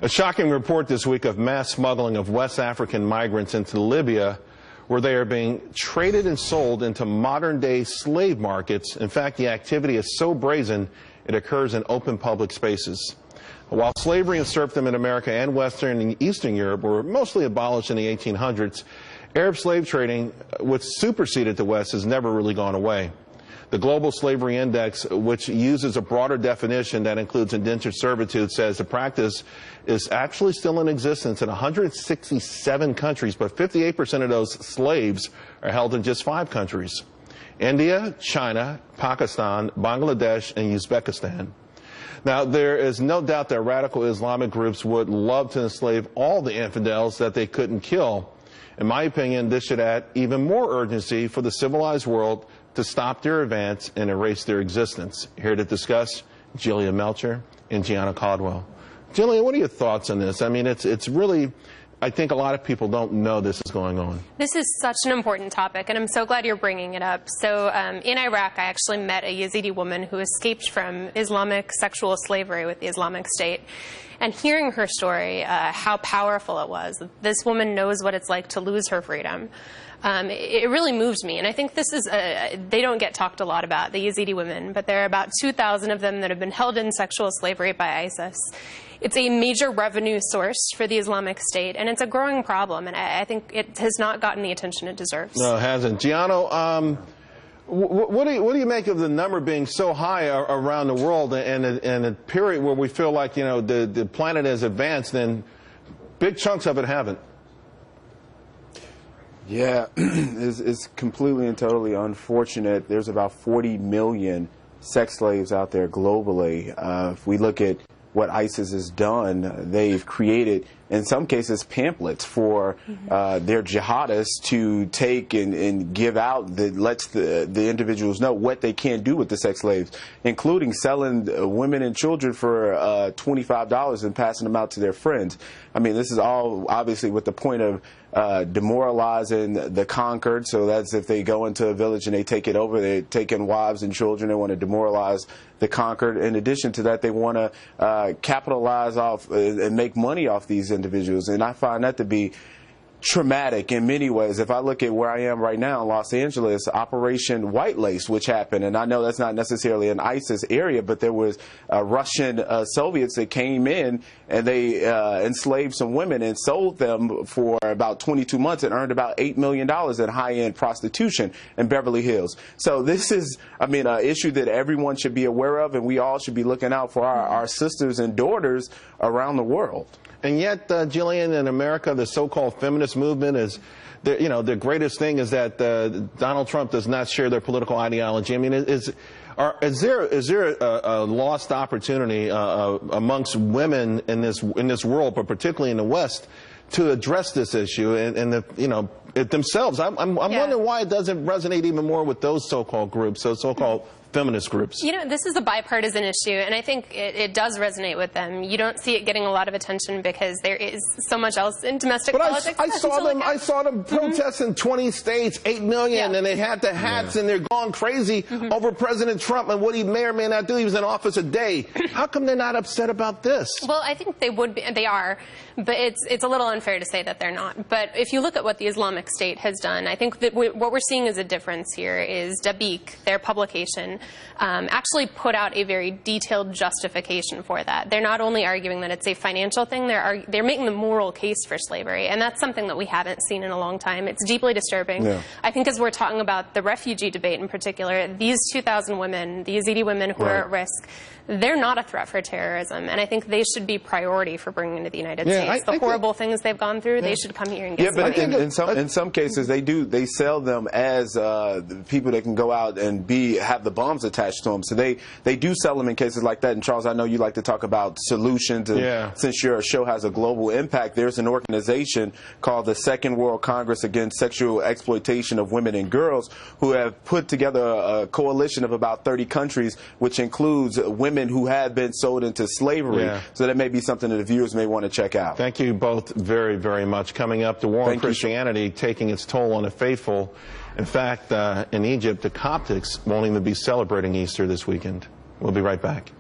A shocking report this week of mass smuggling of West African migrants into Libya, where they are being traded and sold into modern-day slave markets. In fact, the activity is so brazen, it occurs in open public spaces. While slavery and serfdom in America and Western and Eastern Europe were mostly abolished in the 1800s, Arab slave trading, which superseded the West, has never really gone away. The Global Slavery Index, which uses a broader definition that includes indentured servitude, says the practice is actually still in existence in 167 countries, but 58% of those slaves are held in just 5 countries: India, China, Pakistan, Bangladesh, and Uzbekistan. Now, there is no doubt that radical Islamic groups would love to enslave all the infidels that they couldn't kill. In my opinion, this should add even more urgency for the civilized world to stop their advance and erase their existence. Here to discuss, Jillian Melcher and Gianna Caldwell. Jillian, what are your thoughts on this? I mean, it's really, I think a lot of people don't know this is going on. This is such an important topic, and I'm so glad you're bringing it up. So in Iraq, I actually met a Yazidi woman who escaped from Islamic sexual slavery with the Islamic State. And hearing her story, how powerful it was. This woman knows what it's like to lose her freedom. It really moved me, and I think this is they don't get talked a lot about, the Yazidi women, but there are about 2,000 of them that have been held in sexual slavery by ISIS. It's a major revenue source for the Islamic State, and it's a growing problem, and I think it has not gotten the attention it deserves. No, it hasn't. Gianno, what do you make of the number being so high around the world, and a period where we feel like, you know, the planet has advanced and big chunks of it haven't? Yeah, it's completely and totally unfortunate. There's about 40 million sex slaves out there globally. If we look at what ISIS has done, they've created, in some cases, pamphlets for their jihadists to take and give out that lets the individuals know what they can do with the sex slaves, including selling women and children for $25 and passing them out to their friends. I mean, this is all obviously with the point of demoralizing the conquered. So that's if they go into a village and they take it over, they're taking wives and children. They want to demoralize the conquered. In addition to that, they want to capitalize off and make money off these individuals. And I find that to be traumatic in many ways. If I look at where I am right now in Los Angeles, Operation White Lace, which happened, and I know that's not necessarily an ISIS area, but there was Russian Soviets that came in and they enslaved some women and sold them for about 22 months and earned about $8 million in high-end prostitution in Beverly Hills. So this is, I mean, an issue that everyone should be aware of, and we all should be looking out for our sisters and daughters around the world. And yet, Jillian, in America, the so-called feminist movement is, you know, the greatest thing is that Donald Trump does not share their political ideology. I mean, is there a lost opportunity amongst women in this world, but particularly in the West, to address this issue and you know, themselves? I'm wondering why it doesn't resonate even more with those so-called groups, those so-called feminist groups. You know, this is a bipartisan issue, and I think it does resonate with them. You don't see it getting a lot of attention because there is so much else in domestic politics. I saw them protest in 20 states, 8 million, and they had the hats, and they're going crazy over President Trump and what he may or may not do. He was in office a day. How come they're not upset about this? Well, I think they would be, they are, but it's a little unfair to say that they're not. But if you look at what the Islamic State has done, I think that what we're seeing as a difference here is Dabiq, their publication, actually put out a very detailed justification for that. They're not only arguing that it's a financial thing, they're making the moral case for slavery, and that's something that we haven't seen in a long time. It's deeply disturbing. Yeah. I think as we're talking about the refugee debate in particular, these 2,000 women, the Yazidi women who are at risk, they're not a threat for terrorism, and I think they should be priority for bringing to the United States. The horrible things they've gone through, they should come here and get but in some cases, they sell them as people that can go out and have the bombs attached to them. So they do sell them in cases like that. And Charles, I know you like to talk about solutions, and since your show has a global impact, there's an organization called the Second World Congress Against Sexual Exploitation of Women and Girls who have put together a coalition of about 30 countries, which includes women who have been sold into slavery. So that may be something that the viewers may want to check out. Thank you both very, very much. Coming up, the war on Christianity taking its toll on the faithful. In fact, in Egypt, the Coptics won't even be celebrating Easter this weekend. We'll be right back.